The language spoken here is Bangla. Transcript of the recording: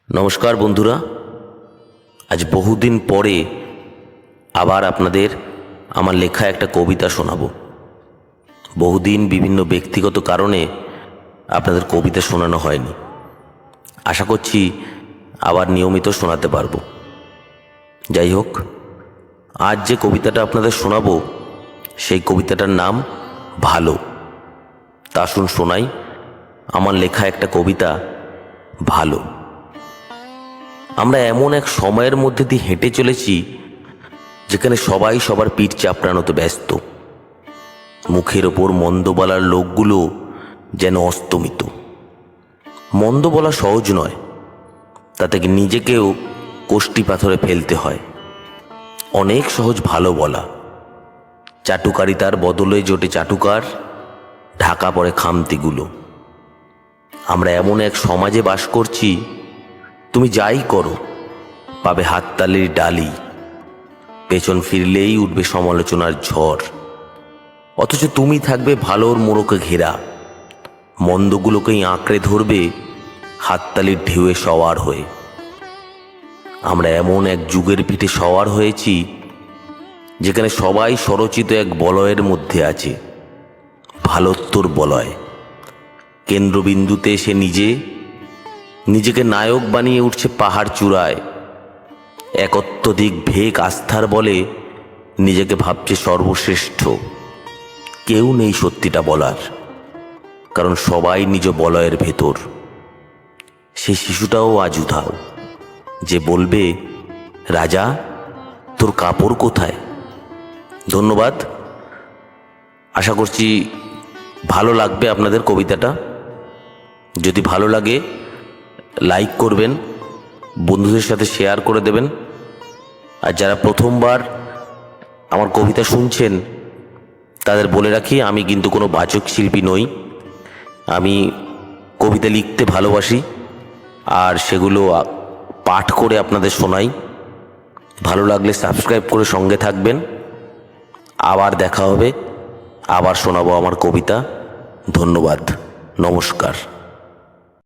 নমস্কার বন্ধুরা, আজ বহুদিন পরে আবার আপনাদের আমার লেখা একটা কবিতা শোনাবো। বহুদিন বিভিন্ন ব্যক্তিগত কারণে আপনাদের কবিতা শোনানো হয়নি। আশা করছি আবার নিয়মিত শোনাতে পারবো। যাই হোক, আজ যে কবিতাটা আপনাদের শোনাবো সেই কবিতাটার নাম ভালো। তা শোনাই আমার লেখা একটা কবিতা, ভালো। আমরা এমন এক সময়ের মধ্যে দিয়ে হেঁটে চলেছি যেখানে সবাই সবার পিঠ চাপড়ানোতে ব্যস্ত। মুখের ওপর মন্দ বলার লোকগুলো যেন অস্তমিত। মন্দ বলা সহজ নয়, তাতে নিজেকেও কষ্টি পাথরে ফেলতে হয়। অনেক সহজ ভালো বলা। চাটুকারিতার বদলে জোটে চাটুকার, ঢাকা পড়ে খামতিগুলো। আমরা এমন এক সমাজে বাস করছি, তুমি যাই করো পাবে হাততালির ডালি, পেছন ফিরলেই উঠবে সমালোচনার ঝড়। অথচ তুমি থাকবে ভালোর মোড়কে ঘেরা, মন্দগুলোকেই আঁকড়ে ধরবে হাততালির ঢেউয়ে সওয়ার হয়ে। আমরা এমন এক যুগের পিঠে সওয়ার হয়েছি যেখানে সবাই স্বরচিত এক বলয়ের মধ্যে আছে, ভালোত্তর বলয়। কেন্দ্রবিন্দুতে সে নিজেকে নায়ক বানিয়ে উঠছে পাহাড় চূড়ায়। এক অত্যধিক ভেক আস্থার বলে নিজেকে ভাবছে সর্বশ্রেষ্ঠ। কেউ নেই সত্যিটা বলার, কারণ সবাই নিজ বলয়ের ভেতর। সেই শিশুটাও আজ উধাও, যে বলবে, রাজা তোর কাপড় কোথায়? ধন্যবাদ। আশা করছি ভালো লাগবে আপনাদের কবিতাটা। যদি ভালো লাগে লাইক করবেন, বন্ধুদের সাথে শেয়ার করে দেবেন। আর যারা প্রথমবার আমার কবিতা শুনছেন তাদের বলে রাখি, আমি কিন্তু কোনো বাচক শিল্পী নই। আমি কবিতা লিখতে ভালোবাসি আর সেগুলো পাঠ করে আপনাদের শোনাই। ভালো লাগলে সাবস্ক্রাইব করে সঙ্গে থাকবেন। আবার দেখা হবে, আবার শোনাবো আমার কবিতা। ধন্যবাদ, নমস্কার।